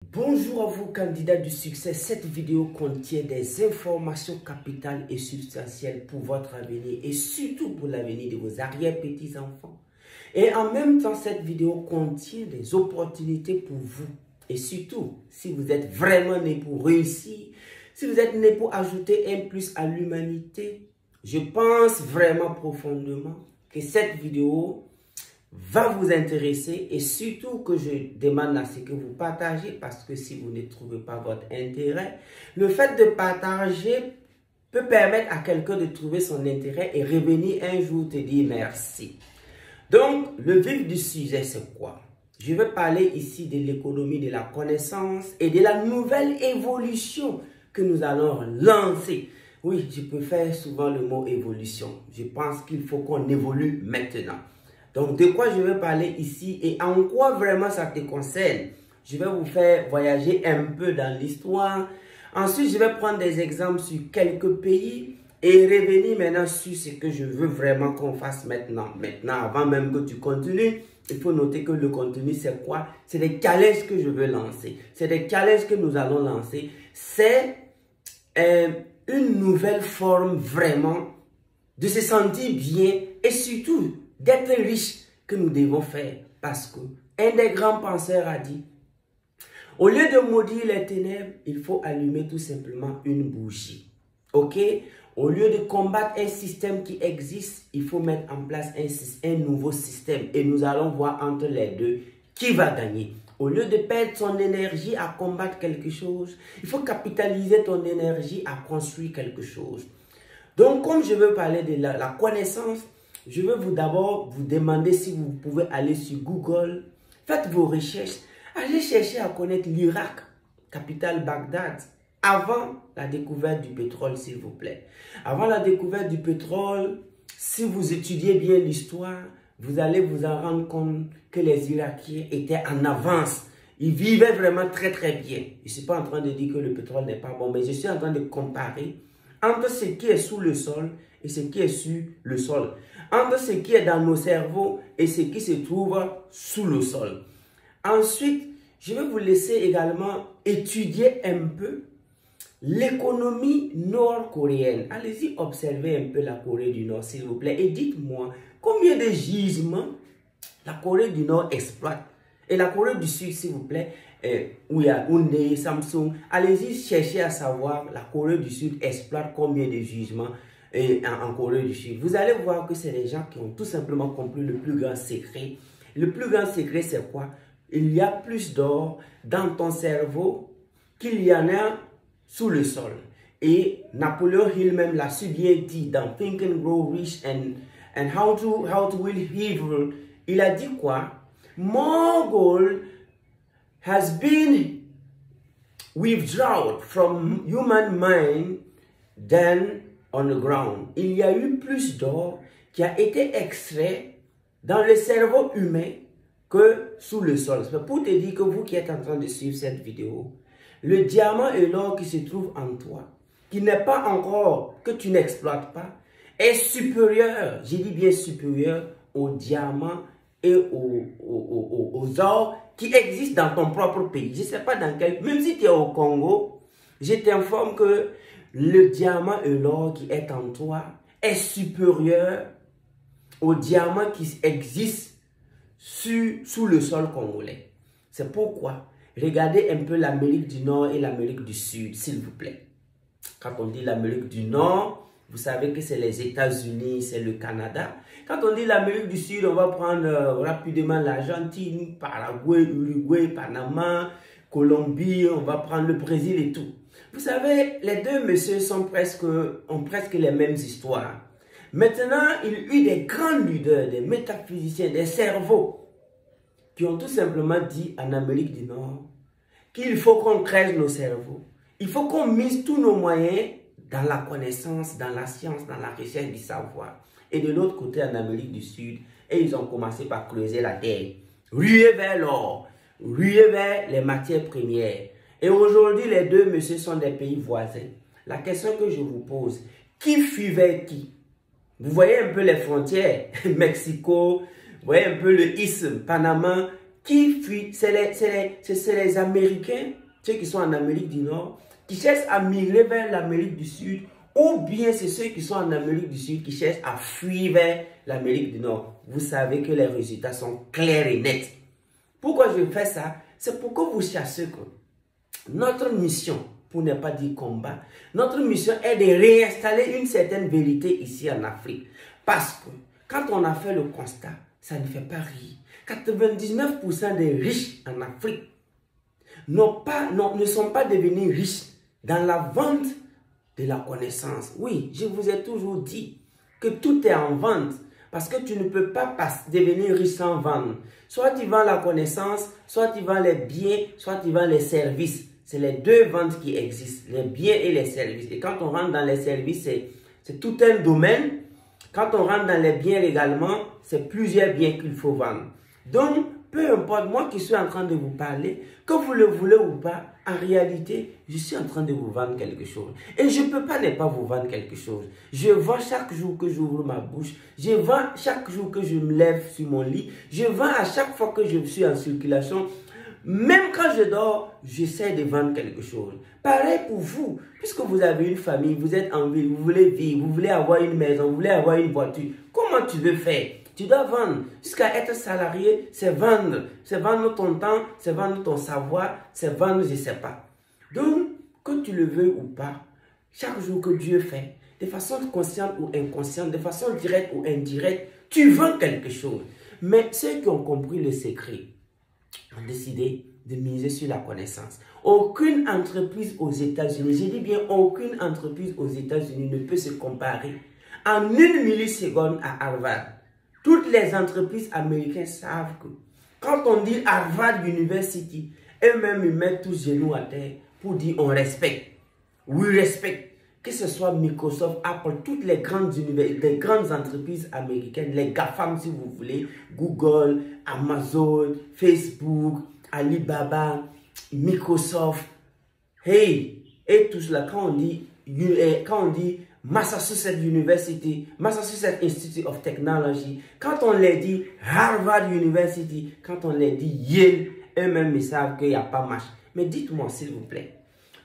Bonjour à vous candidats du succès, cette vidéo contient des informations capitales et substantielles pour votre avenir et surtout pour l'avenir de vos arrière-petits-enfants. Et en même temps, cette vidéo contient des opportunités pour vous et surtout, si vous êtes vraiment né pour réussir, si vous êtes né pour ajouter un plus à l'humanité, je pense vraiment profondément que cette vidéo va vous intéresser et surtout que je demande à ce que vous partagez parce que si vous ne trouvez pas votre intérêt, le fait de partager peut permettre à quelqu'un de trouver son intérêt et revenir un jour te dire merci. Donc, le vif du sujet, c'est quoi? Je vais parler ici de l'économie de la connaissance et de la nouvelle évolution que nous allons lancer. Oui, je préfère souvent le mot évolution. Je pense qu'il faut qu'on évolue maintenant. Donc, de quoi je vais parler ici et en quoi vraiment ça te concerne? Je vais vous faire voyager un peu dans l'histoire. Ensuite, je vais prendre des exemples sur quelques pays et revenir maintenant sur ce que je veux vraiment qu'on fasse maintenant. Maintenant, avant même que tu continues, il faut noter que le contenu, c'est quoi? C'est des challenges que je veux lancer. C'est des challenges que nous allons lancer. C'est une nouvelle forme vraiment de se sentir bien et surtout d'être riche que nous devons faire. Parce que un des grands penseurs a dit, au lieu de maudire les ténèbres, il faut allumer tout simplement une bougie. Ok? Au lieu de combattre un système qui existe, il faut mettre en place un nouveau système. Et nous allons voir entre les deux qui va gagner. Au lieu de perdre son énergie à combattre quelque chose, il faut capitaliser ton énergie à construire quelque chose. Donc, comme je veux parler de la connaissance, je veux d'abord vous demander si vous pouvez aller sur Google, faites vos recherches, allez chercher à connaître l'Irak, capitale Bagdad, avant la découverte du pétrole, s'il vous plaît. Avant la découverte du pétrole, si vous étudiez bien l'histoire, vous allez vous en rendre compte que les Irakiens étaient en avance. Ils vivaient vraiment très très bien. Je ne suis pas en train de dire que le pétrole n'est pas bon, mais je suis en train de comparer entre ce qui est sous le sol et ce qui est sur le sol. Entre ce qui est dans nos cerveaux et ce qui se trouve sous le sol. Ensuite, je vais vous laisser également étudier un peu l'économie nord-coréenne. Allez-y observer un peu la Corée du Nord, s'il vous plaît. Et dites-moi, combien de gisements la Corée du Nord exploite? Et la Corée du Sud, s'il vous plaît, où il y a Hyundai, Samsung. Allez-y chercher à savoir, la Corée du Sud exploite combien de gisements en Corée du Sud. Vous allez voir que c'est des gens qui ont tout simplement compris le plus grand secret. Le plus grand secret, c'est quoi? Il y a plus d'or dans ton cerveau qu'il y en a sous le sol. Et Napoléon Hill même l'a si bien dit dans Think and Grow Rich and How to Will Evil. Il a dit quoi? More gold has been withdrawn from human mind than on the ground. Il y a eu plus d'or qui a été extrait dans le cerveau humain que sous le sol. C'est pour te dire que vous qui êtes en train de suivre cette vidéo, le diamant et l'or qui se trouve en toi, qui n'est pas encore, que tu n'exploites pas, est supérieur, j'ai dit bien supérieur, au diamant et aux or qui existent dans ton propre pays. Je ne sais pas dans quel... Même si tu es au Congo, je t'informe que le diamant et l'or qui est en toi est supérieur au diamant qui existe sous le sol congolais. C'est pourquoi, regardez un peu l'Amérique du Nord et l'Amérique du Sud, s'il vous plaît. Quand on dit l'Amérique du Nord, vous savez que c'est les États-Unis, c'est le Canada. Quand on dit l'Amérique du Sud, on va prendre rapidement l'Argentine, Paraguay, Uruguay, Panama, Colombie, on va prendre le Brésil et tout. Vous savez, les deux messieurs ont presque les mêmes histoires. Maintenant, il y a eu des grands leaders, des métaphysiciens, des cerveaux qui ont tout simplement dit en Amérique du Nord qu'il faut qu'on crée nos cerveaux. Il faut qu'on mise tous nos moyens dans la connaissance, dans la science, dans la recherche du savoir. Et de l'autre côté, en Amérique du Sud, et ils ont commencé par creuser la terre, ruer vers l'or, ruer vers les matières premières. Et aujourd'hui, les deux messieurs sont des pays voisins. La question que je vous pose, qui fuit vers qui? Vous voyez un peu les frontières, Mexico, vous voyez un peu le isthme, Panama, qui fuient, c'est les Américains, ceux qui sont en Amérique du Nord, qui cherchent à migrer vers l'Amérique du Sud, ou bien c'est ceux qui sont en Amérique du Sud qui cherchent à fuir vers l'Amérique du Nord. Vous savez que les résultats sont clairs et nets. Pourquoi je fais ça? C'est pour que vous sachiez que notre mission, pour ne pas dire combat, notre mission est de réinstaller une certaine vérité ici en Afrique. Parce que quand on a fait le constat, ça ne fait pas rire. 99% des riches en Afrique ne sont pas devenus riches dans la vente de la connaissance. Oui, je vous ai toujours dit que tout est en vente. Parce que tu ne peux pas devenir riche sans vendre. Soit tu vends la connaissance, soit tu vends les biens, soit tu vends les services. C'est les deux ventes qui existent, les biens et les services. Et quand on rentre dans les services, c'est tout un domaine. Quand on rentre dans les biens également, c'est plusieurs biens qu'il faut vendre. Donc, peu importe, moi qui suis en train de vous parler, que vous le voulez ou pas, en réalité, je suis en train de vous vendre quelque chose. Et je ne peux pas ne pas vous vendre quelque chose. Je vends chaque jour que j'ouvre ma bouche. Je vends chaque jour que je me lève sur mon lit. Je vends à chaque fois que je suis en circulation. Même quand je dors, j'essaie de vendre quelque chose. Pareil pour vous, puisque vous avez une famille, vous êtes en ville, vous voulez vivre, vous voulez avoir une maison, vous voulez avoir une voiture. Comment tu veux faire? Tu dois vendre. Jusqu'à être salarié, c'est vendre. C'est vendre ton temps, c'est vendre ton savoir, c'est vendre, je ne sais pas. Donc, que tu le veuilles ou pas, chaque jour que Dieu fait, de façon consciente ou inconsciente, de façon directe ou indirecte, tu vends quelque chose. Mais ceux qui ont compris le secret ont décidé de miser sur la connaissance. Aucune entreprise aux États-Unis, je dis bien aucune entreprise aux États-Unis ne peut se comparer en une milliseconde à Harvard. Toutes les entreprises américaines savent que quand on dit Harvard University, eux-mêmes ils mettent tous genoux à terre pour dire on respecte. We respect. Que ce soit Microsoft, Apple, toutes les grandes entreprises américaines, les GAFAM si vous voulez, Google, Amazon, Facebook, Alibaba, Microsoft, hey, et tout cela, quand on dit Massachusetts University, Massachusetts Institute of Technology, quand on les dit Harvard University, quand on les dit Yale, eux-mêmes ils savent qu'il n'y a pas match. Mais dites-moi s'il vous plaît,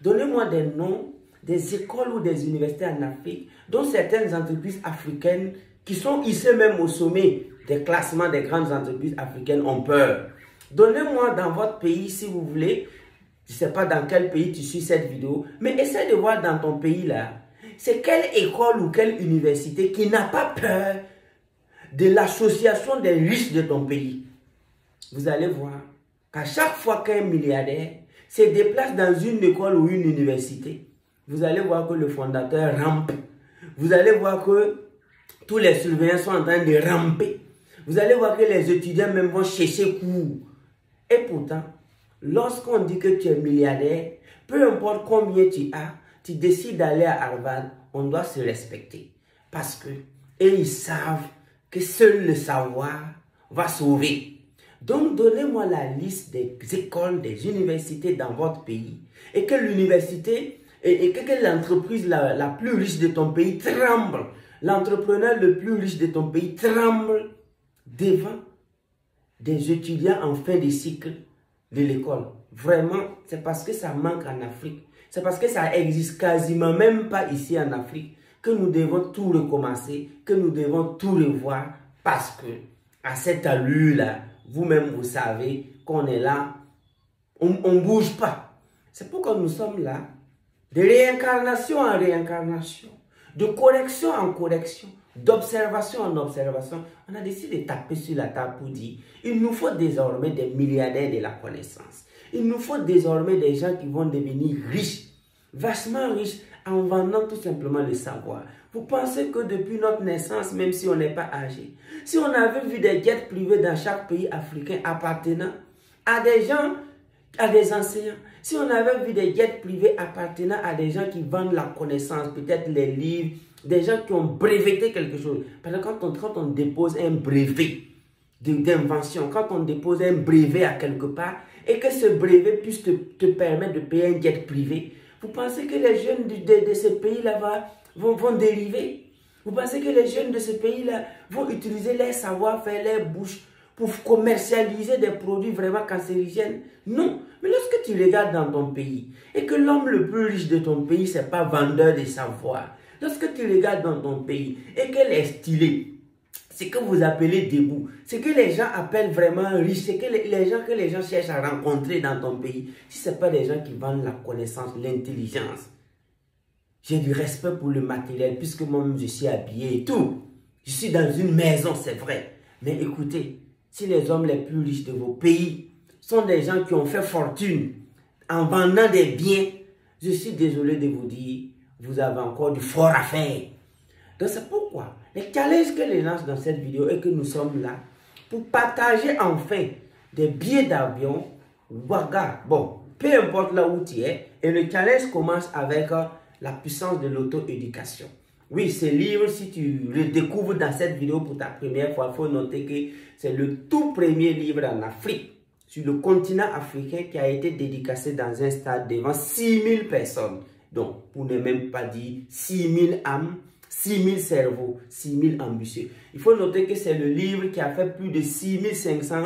donnez-moi des noms des écoles ou des universités en Afrique dont certaines entreprises africaines qui sont ici même au sommet des classements des grandes entreprises africaines ont peur. Donnez-moi dans votre pays si vous voulez, je ne sais pas dans quel pays tu suis cette vidéo, mais essaie de voir dans ton pays là, c'est quelle école ou quelle université qui n'a pas peur de l'association des riches de ton pays. Vous allez voir qu'à chaque fois qu'un milliardaire se déplace dans une école ou une université, vous allez voir que le fondateur rampe. Vous allez voir que tous les surveillants sont en train de ramper. Vous allez voir que les étudiants même vont chercher cours. Et pourtant, lorsqu'on dit que tu es milliardaire, peu importe combien tu as, tu décides d'aller à Harvard, on doit se respecter. Parce que, et ils savent que seul le savoir va sauver. Donc, donnez-moi la liste des écoles, des universités dans votre pays. Et que l'université, et que l'entreprise la plus riche de ton pays tremble. L'entrepreneur le plus riche de ton pays tremble devant des étudiants en fin de cycle de l'école. Vraiment, c'est parce que ça manque en Afrique. C'est parce que ça existe quasiment même pas ici en Afrique que nous devons tout recommencer, que nous devons tout revoir parce que à cette allure-là, vous-même vous savez qu'on est là, on ne bouge pas. C'est pourquoi nous sommes là, de réincarnation en réincarnation, de correction en correction, d'observation en observation. On a décidé de taper sur la table pour dire, il nous faut désormais des milliardaires de la connaissance. Il nous faut désormais des gens qui vont devenir riches, vachement riches, en vendant tout simplement le savoir. Vous pensez que depuis notre naissance, même si on n'est pas âgé, si on avait vu des jets privés dans chaque pays africain appartenant à des gens, à des enseignants, si on avait vu des jets privés appartenant à des gens qui vendent la connaissance, peut-être les livres, des gens qui ont breveté quelque chose. Parce que quand on dépose un brevet d'invention, quand on dépose un brevet à quelque part, et que ce brevet puisse te permettre de payer un jet privé, vous pensez que les jeunes de ce pays-là vont dériver? Vous pensez que les jeunes de ce pays-là vont utiliser leur savoir-faire, leur bouche pour commercialiser des produits vraiment cancérigènes. Non. Mais lorsque tu regardes dans ton pays et que l'homme le plus riche de ton pays, ce n'est pas vendeur de savoir. Lorsque tu regardes dans ton pays et qu'elle est stylée, ce que vous appelez debout, ce que les gens appellent vraiment riche, c'est que les gens cherchent à rencontrer dans ton pays, si ce n'est pas des gens qui vendent la connaissance, l'intelligence. J'ai du respect pour le matériel puisque moi-même je suis habillé et tout. Je suis dans une maison, c'est vrai. Mais écoutez, si les hommes les plus riches de vos pays sont des gens qui ont fait fortune en vendant des biens, je suis désolé de vous dire, vous avez encore du fort à faire. Donc c'est pourquoi les challenges que les lancent dans cette vidéo et que nous sommes là pour partager enfin des billets d'avion, Ouaga, bon, peu importe là où tu es, et le challenge commence avec la puissance de l'auto-éducation. Oui, ce livre, si tu le découvres dans cette vidéo pour ta première fois, il faut noter que c'est le tout premier livre en Afrique, sur le continent africain, qui a été dédicacé dans un stade devant 6000 personnes. Donc, pour ne même pas dire 6000 âmes, 6000 cerveaux, 6000 ambitieux. Il faut noter que c'est le livre qui a fait plus de 6500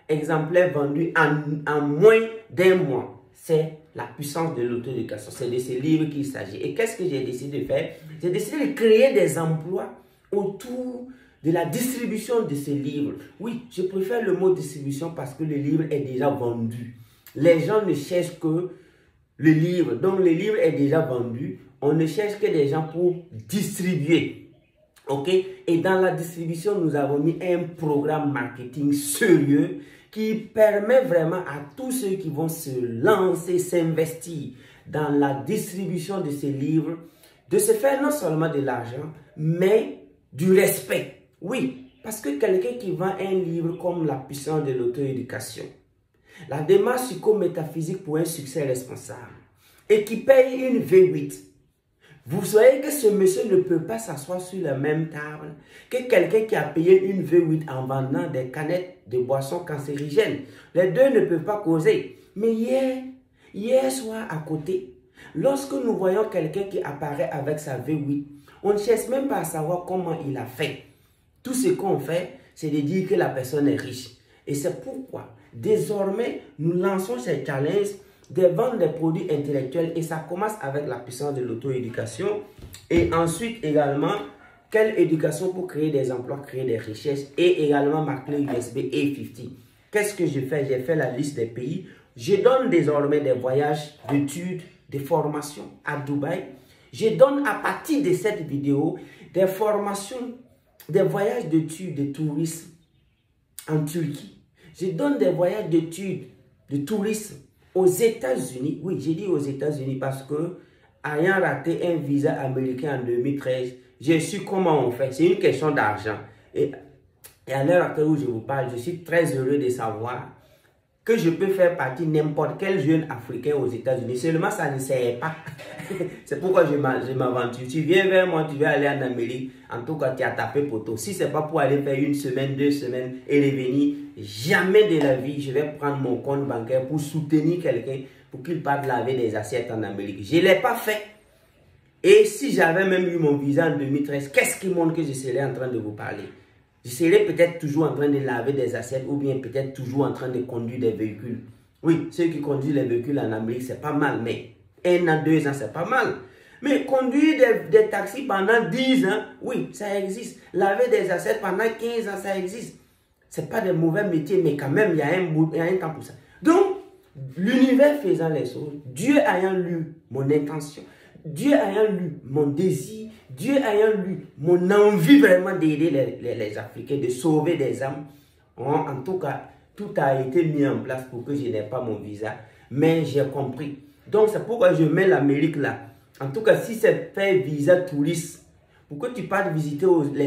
exemplaires vendus en moins d'un mois. C'est la puissance de l'auto-éducation. C'est de ce livre qu'il s'agit. Et qu'est-ce que j'ai décidé de faire? J'ai décidé de créer des emplois autour de la distribution de ce livre. Oui, je préfère le mot distribution parce que le livre est déjà vendu. Les gens ne cherchent que le livre. Donc, le livre est déjà vendu. On ne cherche que des gens pour distribuer. OK? Et dans la distribution, nous avons mis un programme marketing sérieux qui permet vraiment à tous ceux qui vont se lancer, s'investir dans la distribution de ces livres, de se faire non seulement de l'argent, mais du respect. Oui, parce que quelqu'un qui vend un livre comme La puissance de l'auto-éducation, la démarche psychométaphysique pour un succès responsable, et qui paye une V8, vous savez que ce monsieur ne peut pas s'asseoir sur la même table que quelqu'un qui a payé une V8 en vendant des canettes de boissons cancérigènes. Les deux ne peuvent pas causer. Mais hier soir à côté, lorsque nous voyons quelqu'un qui apparaît avec sa V8, on ne cherche même pas à savoir comment il a fait. Tout ce qu'on fait, c'est de dire que la personne est riche. Et c'est pourquoi, désormais, nous lançons ces challenges de vendre des produits intellectuels et ça commence avec la puissance de l'auto-éducation et ensuite également quelle éducation pour créer des emplois, créer des richesses et également ma clé USB A50. Qu'est-ce que je fais? J'ai fait la liste des pays. Je donne désormais des voyages d'études, des formations à Dubaï. Je donne à partir de cette vidéo des formations, des voyages d'études, de tourisme en Turquie. Je donne des voyages d'études, de tourisme aux États-Unis. Oui, j'ai dit aux États-Unis parce que, ayant raté un visa américain en 2013, j'ai su comment on fait. C'est une question d'argent. Et à l'heure actuelle où je vous parle, je suis très heureux de savoir que je peux faire partie de n'importe quel jeune africain aux États-Unis. Seulement, ça ne sert pas. C'est pourquoi je m'aventure. Tu viens vers moi, tu veux aller en Amérique. En tout cas, tu as tapé poteau. Si ce n'est pas pour aller faire une semaine, 2 semaines et revenir, jamais de la vie, je vais prendre mon compte bancaire pour soutenir quelqu'un pour qu'il parte laver des assiettes en Amérique. Je ne l'ai pas fait. Et si j'avais même eu mon visa en 2013, qu'est-ce qui montre que je serais en train de vous parler? Je serais peut-être toujours en train de laver des assiettes ou bien peut-être toujours en train de conduire des véhicules. Oui, ceux qui conduisent les véhicules en Amérique, c'est pas mal, mais 1 an, 2 ans, c'est pas mal. Mais conduire des taxis pendant 10 ans, oui, ça existe. Laver des assiettes pendant 15 ans, ça existe. Ce n'est pas des mauvais métiers, mais quand même, il y a un temps pour ça. Donc, l'univers faisant les choses, Dieu ayant lu mon intention, Dieu ayant lu mon désir, Dieu ayant lu mon envie vraiment d'aider les Africains, de sauver des âmes, en tout cas, tout a été mis en place pour que je n'ai pas mon visa. Mais j'ai compris. Donc, c'est pourquoi je mets l'Amérique là. En tout cas, si c'est fait visa touriste, pour que tu partes visiter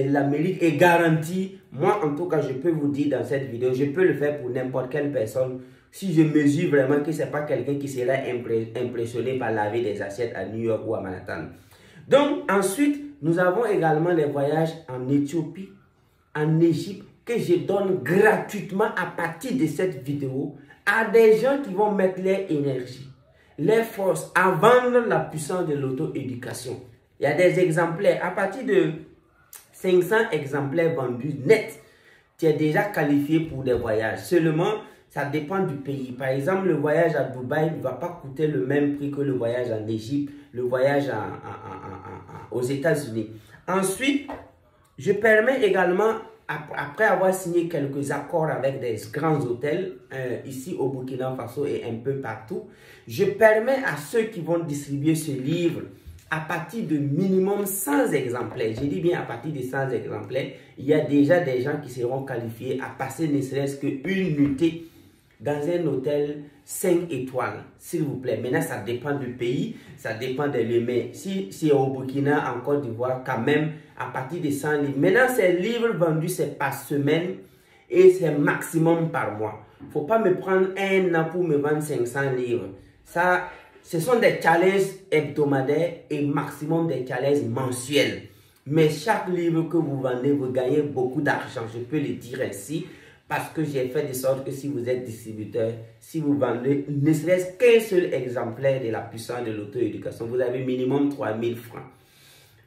l'Amérique est garanti. Moi, en tout cas, je peux vous dire dans cette vidéo, je peux le faire pour n'importe quelle personne. Si je mesure vraiment que ce n'est pas quelqu'un qui sera impressionné par laver des assiettes à New York ou à Manhattan. Donc, ensuite, nous avons également les voyages en Éthiopie, en Égypte, que je donne gratuitement à partir de cette vidéo à des gens qui vont mettre leur énergie, leur force à vendre la puissance de l'auto-éducation. Il y a des exemplaires, à partir de 500 exemplaires vendus net, tu es déjà qualifié pour des voyages. Seulement, ça dépend du pays. Par exemple, le voyage à Dubaï ne va pas coûter le même prix que le voyage en Égypte, le voyage aux États-Unis. Ensuite, je permets également, après avoir signé quelques accords avec des grands hôtels, ici au Burkina Faso et un peu partout, je permets à ceux qui vont distribuer ce livre à partir de minimum 100 exemplaires. Je dis bien à partir de 100 exemplaires, il y a déjà des gens qui seront qualifiés à passer ne serait-ce qu'une nuitée dans un hôtel 5 étoiles, s'il vous plaît. Maintenant, ça dépend du pays, ça dépend des lieux. Mais si c'est au Burkina, en Côte d'Ivoire, quand même, à partir de 100 livres. Maintenant, ces livres vendus, c'est par semaine et c'est maximum par mois. Il ne faut pas me prendre un an pour me vendre 500 livres. Ça, ce sont des challenges hebdomadaires et maximum des challenges mensuels. Mais chaque livre que vous vendez, vous gagnez beaucoup d'argent. Je peux le dire ainsi. Parce que j'ai fait de sorte que si vous êtes distributeur, si vous vendez ne serait-ce qu'un seul exemplaire de la puissance de l'auto-éducation, vous avez minimum 3000 francs.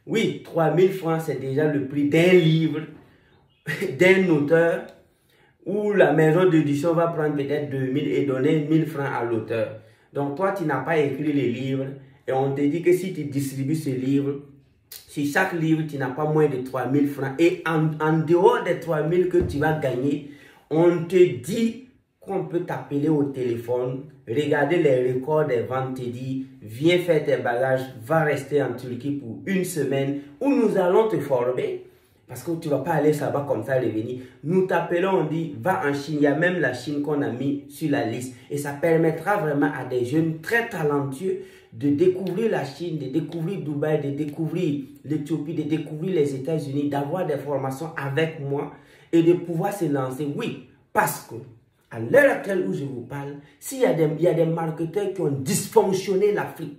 Oui, 3000 francs, c'est déjà le prix d'un livre, d'un auteur, où la maison d'édition va prendre peut-être 2000 et donner 1000 francs à l'auteur. Donc toi, tu n'as pas écrit les livres et on te dit que si tu distribues ce livre, sur chaque livre, tu n'as pas moins de 3000 francs. Et en dehors des 3000 que tu vas gagner, on te dit qu'on peut t'appeler au téléphone, regarder les records des ventes, te dit, viens faire tes bagages, va rester en Turquie pour une semaine où nous allons te former. Parce que tu ne vas pas aller là-bas comme ça revenir. Nous t'appelons, on dit, va en Chine. Il y a même la Chine qu'on a mis sur la liste. Et ça permettra vraiment à des jeunes très talentueux de découvrir la Chine, de découvrir Dubaï, de découvrir l'Éthiopie, de découvrir les États-Unis, d'avoir des formations avec moi et de pouvoir se lancer. Oui, parce que à l'heure actuelle où je vous parle, s'il y a des marketeurs qui ont dysfonctionné l'Afrique,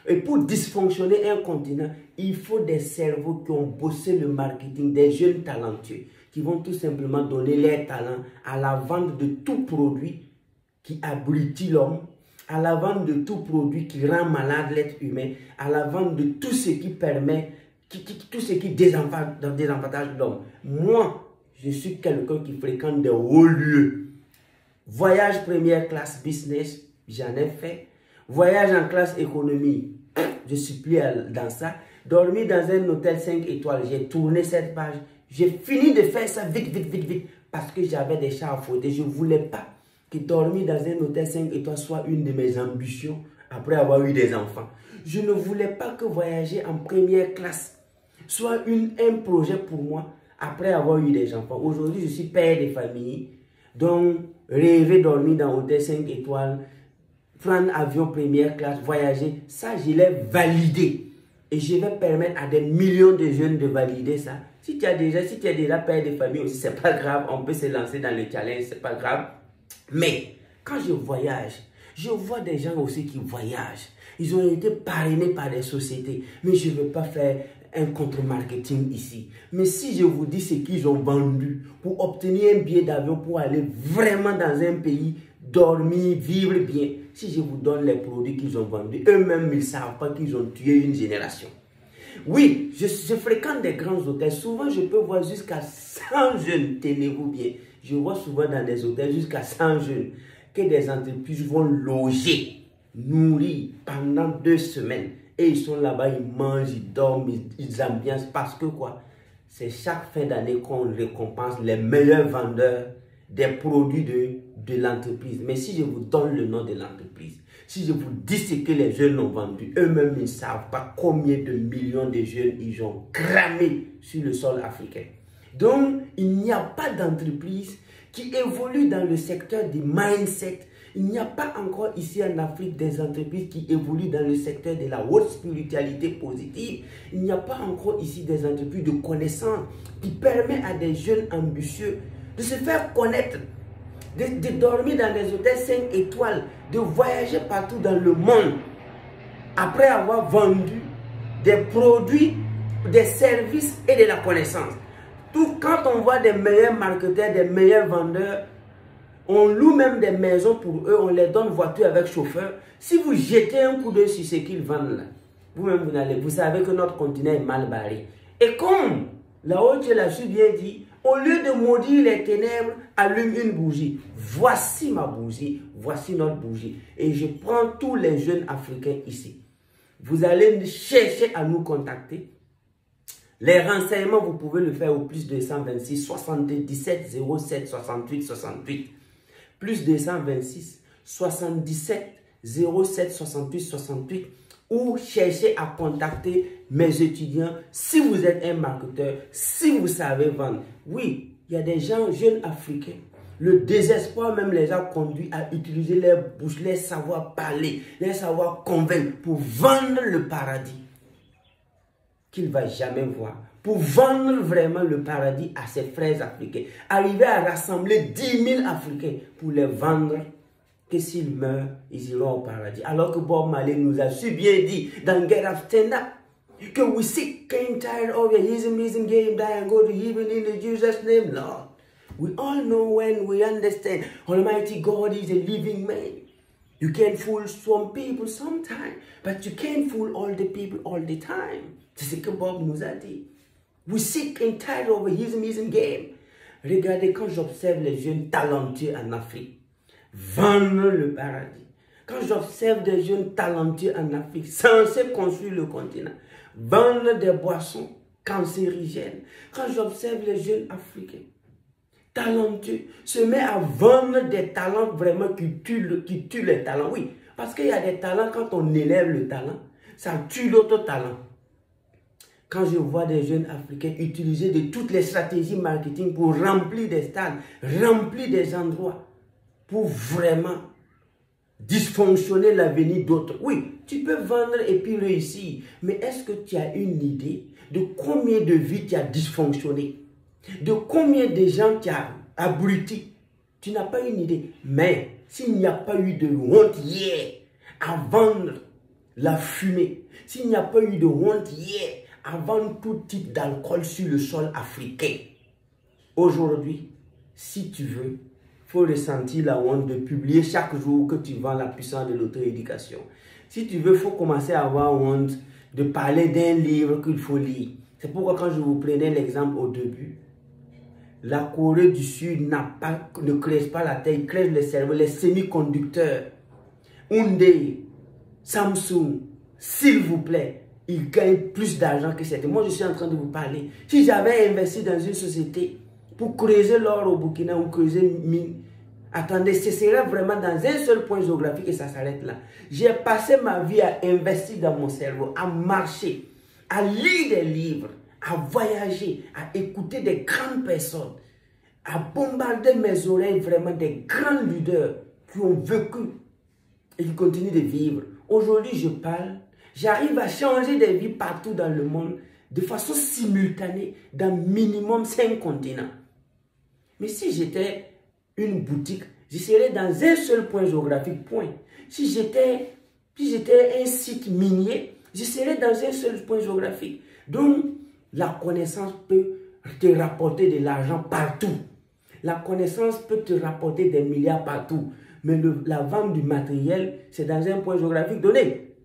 et pour dysfonctionner un continent, il faut des cerveaux qui ont bossé le marketing, des jeunes talentueux, qui vont tout simplement donner leur talent à la vente de tout produit qui abrutit l'homme, à la vente de tout produit qui rend malade l'être humain, à la vente de tout ce qui permet, tout ce qui désavantage l'homme. Moi, je suis quelqu'un qui fréquente des hauts lieux. Voyage première classe business, j'en ai fait. Voyage en classe économie, je suis plus dans ça. Dormir dans un hôtel 5 étoiles, j'ai tourné cette page. J'ai fini de faire ça vite, parce que j'avais des chats à fouetter. Je ne voulais pas que dormir dans un hôtel 5 étoiles soit une de mes ambitions après avoir eu des enfants. Je ne voulais pas que voyager en première classe soit un projet pour moi après avoir eu des enfants. Aujourd'hui, je suis père de famille, donc rêver dormir dans un hôtel 5 étoiles, prendre avion première classe, voyager, ça je l'ai validé. Et je vais permettre à des millions de jeunes de valider ça. Si tu es déjà père de famille aussi, c'est pas grave, on peut se lancer dans le challenge, c'est pas grave. Mais quand je voyage, je vois des gens aussi qui voyagent. Ils ont été parrainés par des sociétés. Mais je ne veux pas faire un contre-marketing ici. Mais si je vous dis ce qu'ils ont vendu pour obtenir un billet d'avion pour aller vraiment dans un pays, dormir, vivre bien, si je vous donne les produits qu'ils ont vendus, eux-mêmes, ils ne savent pas qu'ils ont tué une génération. Oui, je fréquente des grands hôtels. Souvent, je peux voir jusqu'à 100 jeunes, tenez-vous bien. Je vois souvent dans des hôtels jusqu'à 100 jeunes que des entreprises vont loger, nourrir pendant 2 semaines. Et ils sont là-bas, ils mangent, ils dorment, ils ambiancent. Parce que quoi? C'est chaque fin d'année qu'on récompense les meilleurs vendeurs des produits de l'entreprise. Mais si je vous donne le nom de l'entreprise, si je vous dis ce que les jeunes ont vendu, eux-mêmes, ils ne savent pas combien de millions de jeunes ils ont cramé sur le sol africain. Donc, il n'y a pas d'entreprise qui évolue dans le secteur du mindset. Il n'y a pas encore ici en Afrique des entreprises qui évoluent dans le secteur de la haute spiritualité positive. Il n'y a pas encore ici des entreprises de connaissances qui permettent à des jeunes ambitieux de se faire connaître, de dormir dans des hôtels 5 étoiles, de voyager partout dans le monde après avoir vendu des produits, des services et de la connaissance. Tout, quand on voit des meilleurs marketeurs, des meilleurs vendeurs, on loue même des maisons pour eux, on les donne voiture avec chauffeur. Si vous jetez un coup d'œil sur ce qu'ils vendent là, vous savez que notre continent est mal barré. Et comme la haute l'a su bien dit, Au lieu de maudire les ténèbres, allume une bougie. Voici ma bougie, voici notre bougie. Et je prends tous les jeunes africains ici. Vous allez chercher à nous contacter. Les renseignements, vous pouvez le faire au plus 226 77 07 68 68. Plus 226 77 07 68 68. Ou cherchez à contacter mes étudiants si vous êtes un marketeur, si vous savez vendre. Oui, il y a des gens jeunes africains. Le désespoir même les a conduits à utiliser leur bouche, leur savoir parler, leur savoir convaincre pour vendre le paradis qu'il ne va jamais voir. Pour vendre vraiment le paradis à ses frères africains. Arriver à rassembler 10 000 Africains pour les vendre que s'ils meurent, ils iront au paradis. Alors que Bob Marley nous a si bien dit dans Get Up Stand Up que we sick and tired of the ism game, die and go to heaven in the Jesus name, Lord. We all know when we understand Almighty God is a living man. You can fool some people sometimes, but you can't fool all the people all the time. C'est ce que Bob nous a dit. We sick and tired of the ism game. Regardez, quand j'observe les jeunes talentueux en Afrique, vendre le paradis. Quand j'observe des jeunes talentueux en Afrique, censés construire le continent, vendre des boissons cancérigènes. Quand j'observe les jeunes africains talentueux, se met à vendre des talents vraiment qui tuent les talents. Oui, parce qu'il y a des talents, quand on élève le talent, ça tue l'autre talent. Quand je vois des jeunes Africains utiliser de toutes les stratégies marketing pour remplir des stades, remplir des endroits, pour vraiment dysfonctionner l'avenir d'autres. Oui, tu peux vendre et puis réussir, mais est-ce que tu as une idée de combien de vies tu as dysfonctionné? De combien de gens tu as abruti? Tu n'as pas une idée. Mais s'il n'y a pas eu de honte hier à vendre la fumée, s'il n'y a pas eu de honte hier à vendre tout type d'alcool sur le sol africain, aujourd'hui, si tu veux, il faut ressentir la honte de publier chaque jour que tu vends la puissance de l'auto-éducation. Si tu veux, il faut commencer à avoir honte de parler d'un livre qu'il faut lire. C'est pourquoi quand je vous prenais l'exemple au début, la Corée du Sud ne crèche pas la terre, il crèche le cerveau, les semi-conducteurs. Hyundai, Samsung, s'il vous plaît, ils gagnent plus d'argent que c'était. Moi, je suis en train de vous parler. Si j'avais investi dans une société pour creuser l'or au Burkina ou creuser mine, attendez, ce serait vraiment dans un seul point géographique et ça s'arrête là. J'ai passé ma vie à investir dans mon cerveau, à marcher, à lire des livres, à voyager, à écouter des grandes personnes, à bombarder mes oreilles vraiment des grands leaders qui ont vécu et qui continuent de vivre. Aujourd'hui, je parle, j'arrive à changer des vies partout dans le monde de façon simultanée dans minimum 5 continents. Mais si j'étais une boutique, je serais dans un seul point géographique, point. Si j'étais un site minier, je serais dans un seul point géographique. Donc, la connaissance peut te rapporter de l'argent partout. La connaissance peut te rapporter des milliards partout. Mais la vente du matériel, c'est dans un point géographique donné.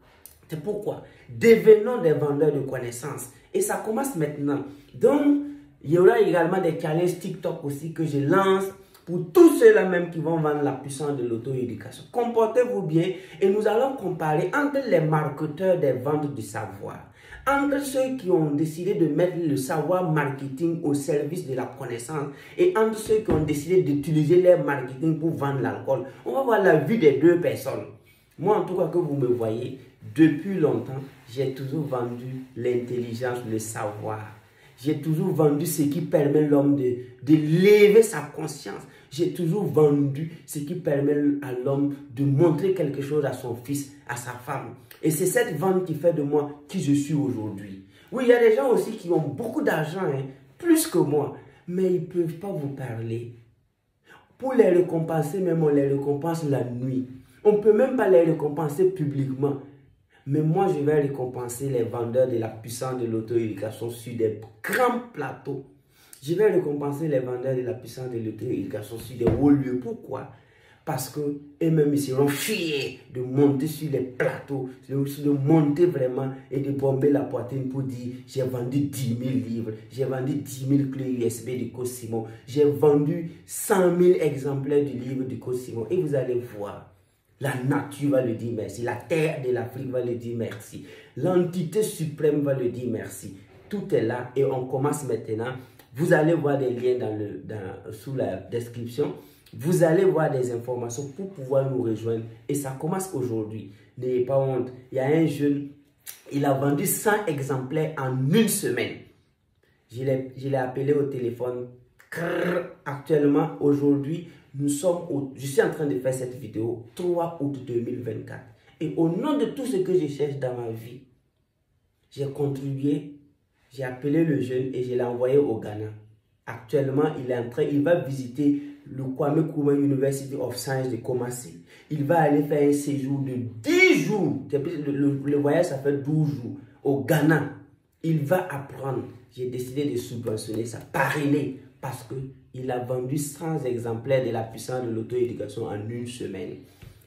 C'est pourquoi devenons des vendeurs de connaissances. Et ça commence maintenant. Donc, il y aura également des challenges TikTok aussi que je lance pour tous ceux-là même qui vont vendre la puissance de l'auto-éducation. Comportez-vous bien et nous allons comparer entre les marketeurs des ventes du savoir, entre ceux qui ont décidé de mettre le savoir marketing au service de la connaissance et entre ceux qui ont décidé d'utiliser leur marketing pour vendre l'alcool. On va voir la vie des deux personnes. Moi, en tout cas, que vous me voyez, depuis longtemps, j'ai toujours vendu l'intelligence, le savoir. J'ai toujours vendu ce qui permet l'homme de lever sa conscience. J'ai toujours vendu ce qui permet à l'homme de montrer quelque chose à son fils, à sa femme. Et c'est cette vente qui fait de moi qui je suis aujourd'hui. Oui, il y a des gens aussi qui ont beaucoup d'argent, hein, plus que moi, mais ils ne peuvent pas vous parler. Pour les récompenser, même on les récompense la nuit. On ne peut même pas les récompenser publiquement. Mais moi, je vais récompenser les vendeurs de la puissance de l'auto-éducation sur des grands plateaux. Je vais récompenser les vendeurs de la puissance de l'auto-éducation sur des hauts lieux. Pourquoi? parce que eux-mêmes ils seront fiers de monter sur les plateaux, de monter vraiment et de bomber la poitrine pour dire j'ai vendu 10 000 livres, j'ai vendu 10 000 clés USB du Coach Simon, j'ai vendu 100 000 exemplaires du livre du Coach Simon. Et vous allez voir, la nature va le dire merci, la terre de l'Afrique va le dire merci, l'entité suprême va le dire merci. Tout est là et on commence maintenant. Vous allez voir des liens sous la description. Vous allez voir des informations pour pouvoir nous rejoindre. Et ça commence aujourd'hui. N'ayez pas honte. Il y a un jeune, il a vendu 100 exemplaires en une semaine. Je l'ai appelé au téléphone. Actuellement, aujourd'hui, je suis en train de faire cette vidéo 3 août 2024. Et au nom de tout ce que je cherche dans ma vie, j'ai contribué. J'ai appelé le jeune et je l'ai envoyé au Ghana. Actuellement, il va visiter le Kwame Nkrumah University of Science de Kumasi. Il va aller faire un séjour de 10 jours. Le voyage, ça fait 12 jours. Au Ghana, il va apprendre. J'ai décidé de subventionner ça, parrainer, parce qu'il a vendu 100 exemplaires de la puissance de l'auto-éducation en une semaine.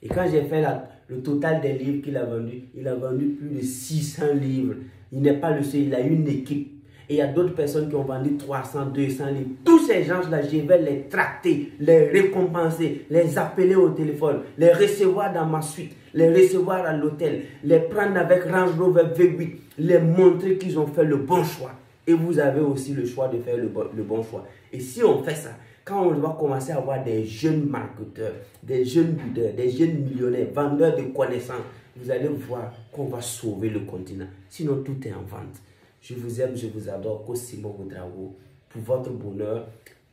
Et quand j'ai fait le total des livres qu'il a vendus, il a vendu plus de 600 livres. Il n'est pas le seul, il a une équipe. Et il y a d'autres personnes qui ont vendu 300, 200 livres. Tous ces gens-là, je vais les tracter, les récompenser, les appeler au téléphone, les recevoir dans ma suite, les recevoir à l'hôtel, les prendre avec Range Rover V8, les montrer qu'ils ont fait le bon choix. Et vous avez aussi le choix de faire le bon choix. Et si on fait ça, quand on va commencer à avoir des jeunes marketeurs, des jeunes leaders, des jeunes millionnaires, vendeurs de connaissances, vous allez voir qu'on va sauver le continent. Sinon, tout est en vente. Je vous aime, je vous adore. Coach Simon Ouedraogo, pour votre bonheur.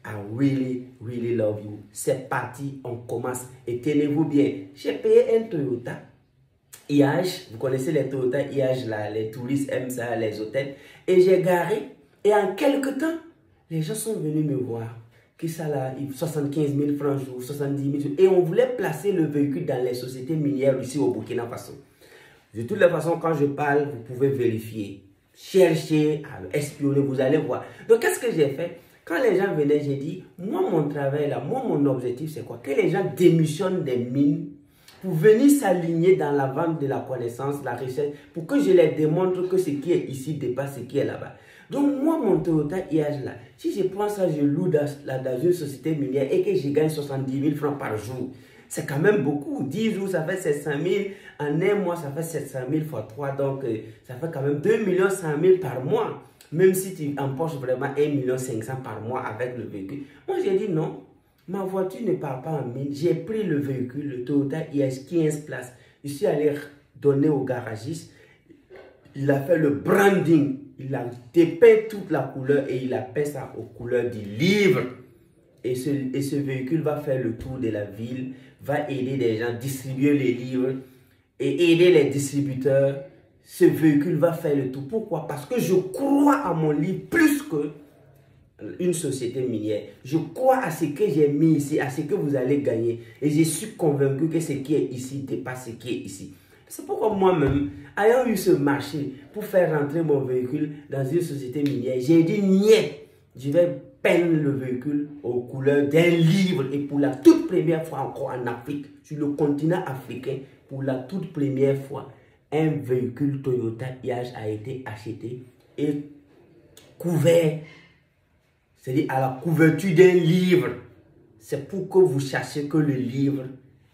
I really, really love you. C'est parti, on commence. Et tenez-vous bien. J'ai payé un Toyota IH. Vous connaissez les Toyota IH là, les touristes aiment ça, les hôtels. Et j'ai garé. Et en quelques temps, les gens sont venus me voir. Que ça là, 75 000 francs jour, 70 000 et on voulait placer le véhicule dans les sociétés minières ici au Burkina Faso. De toutes les façons, quand je parle, vous pouvez vérifier, chercher, espionner, vous allez voir. Donc, qu'est-ce que j'ai fait? Quand les gens venaient, j'ai dit, moi, mon travail là, moi, mon objectif, c'est quoi? Que les gens démissionnent des mines pour venir s'aligner dans la vente de la connaissance, la recherche, pour que je les démontre que ce qui est ici dépasse ce qui est là-bas. Donc, moi, mon Toyota IH là, si je prends ça, je loue dans une société minière et que je gagne 70 000 francs par jour, c'est quand même beaucoup. 10 jours, ça fait 700 000. En un mois, ça fait 700 000 fois 3. Donc, ça fait quand même 2 100 000 par mois. Même si tu empoches vraiment 1 500 000 par mois avec le véhicule. Moi, j'ai dit non. Ma voiture ne part pas en mine. J'ai pris le véhicule, le Toyota IH 15 places. Je suis allé donner au garagiste. Il a fait le branding. Il a dépeint toute la couleur et il a peint ça aux couleurs du livre. Et ce véhicule va faire le tour de la ville, va aider les gens, distribuer les livres et aider les distributeurs. Ce véhicule va faire le tour. Pourquoi? Parce que je crois à mon livre plus qu'une société minière. Je crois à ce que j'ai mis ici, à ce que vous allez gagner. Et je suis convaincu que ce qui est ici dépasse ce qui est ici. C'est pourquoi moi-même, ayant eu ce marché pour faire rentrer mon véhicule dans une société minière, j'ai dit niet, je vais peindre le véhicule aux couleurs d'un livre. Et pour la toute première fois encore en Afrique, sur le continent africain, pour la toute première fois, un véhicule Toyota IH a été acheté et couvert, c'est-à-dire à la couverture d'un livre. C'est pour que vous sachiez que le livre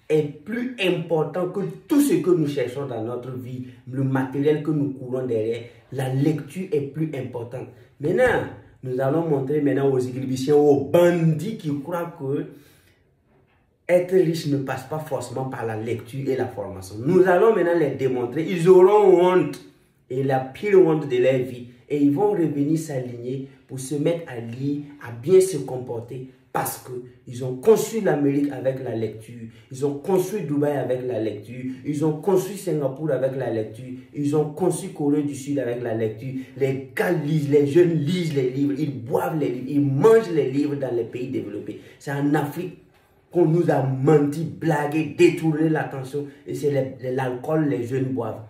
est plus important que tout ce que nous cherchons dans notre vie, le matériel que nous courons derrière. La lecture est plus importante. Maintenant, nous allons montrer maintenant aux écrivains, aux bandits qui croient que être riche ne passe pas forcément par la lecture et la formation. Nous allons maintenant les démontrer. Ils auront honte, et la pire honte de leur vie. Et ils vont revenir s'aligner pour se mettre à lire, à bien se comporter. Parce qu'ils ont construit l'Amérique avec la lecture. Ils ont construit Dubaï avec la lecture. Ils ont construit Singapour avec la lecture. Ils ont construit Corée du Sud avec la lecture. Les gars lisent, les jeunes lisent les livres. Ils boivent les livres. Ils mangent les livres dans les pays développés. C'est en Afrique qu'on nous a menti, blagué, détourné l'attention. Et c'est l'alcool les jeunes boivent.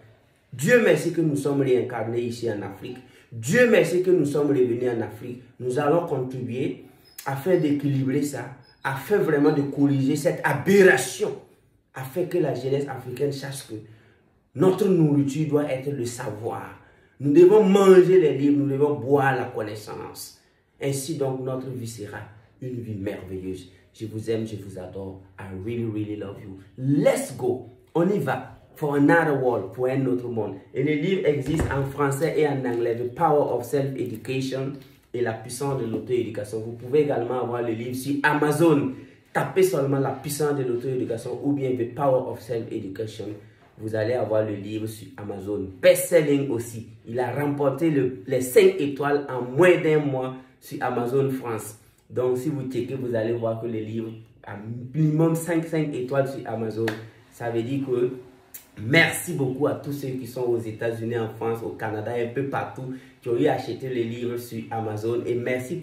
Dieu merci que nous sommes réincarnés ici en Afrique. Dieu merci que nous sommes revenus en Afrique. Nous allons contribuer afin d'équilibrer ça, afin vraiment de corriger cette aberration, afin que la jeunesse africaine sache que notre nourriture doit être le savoir. Nous devons manger les livres, nous devons boire la connaissance. Ainsi donc notre vie sera une vie merveilleuse. Je vous aime, je vous adore. I really, really love you. Let's go. On y va. For another world, pour un autre monde. Et les livres existent en français et en anglais. The Power of Self-Education et la puissance de l'auto-éducation. Vous pouvez également avoir le livre sur Amazon. Tapez seulement la puissance de l'auto-éducation ou bien The Power of Self-Education. Vous allez avoir le livre sur Amazon. Best-selling aussi. Il a remporté les 5 étoiles en moins d'un mois sur Amazon France. Donc, si vous checkez, vous allez voir que le livre a minimum 5 étoiles sur Amazon. Ça veut dire que merci beaucoup à tous ceux qui sont aux États-Unis, en France, au Canada, et un peu partout, qui ont eu acheté les livres sur Amazon. Et merci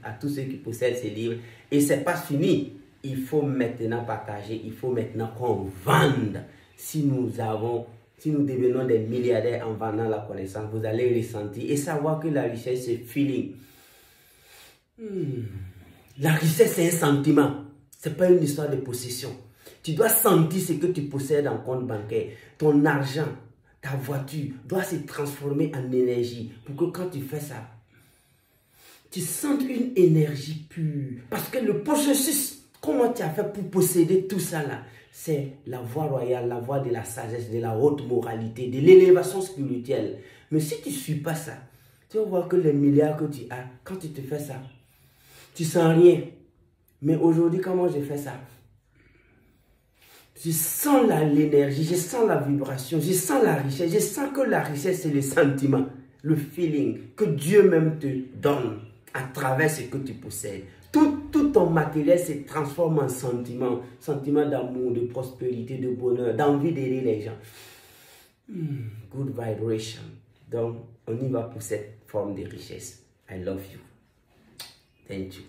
à tous ceux qui possèdent ces livres. Et ce n'est pas fini. Il faut maintenant partager. Il faut maintenant qu'on vende. Si nous devenons des milliardaires en vendant la connaissance, vous allez ressentir et savoir que la richesse, c'est feeling. La richesse, c'est un sentiment. Ce n'est pas une histoire de possession. Tu dois sentir ce que tu possèdes en compte bancaire. Ton argent, ta voiture doit se transformer en énergie pour que quand tu fais ça, tu sentes une énergie pure. Parce que le processus, comment tu as fait pour posséder tout ça là, c'est la voie royale, la voie de la sagesse, de la haute moralité, de l'élévation spirituelle. Mais si tu ne suis pas ça, tu vas voir que les milliards que tu as, quand tu te fais ça, tu sens rien. Mais aujourd'hui, comment je fais ça? Je sens l'énergie, je sens la vibration, je sens la richesse. Je sens que la richesse, c'est le sentiment, le feeling que Dieu même te donne à travers ce que tu possèdes. Tout ton matériel se transforme en sentiment. Sentiment d'amour, de prospérité, de bonheur, d'envie d'aider les gens. Good vibration. Donc, on y va pour cette forme de richesse. I love you. Thank you.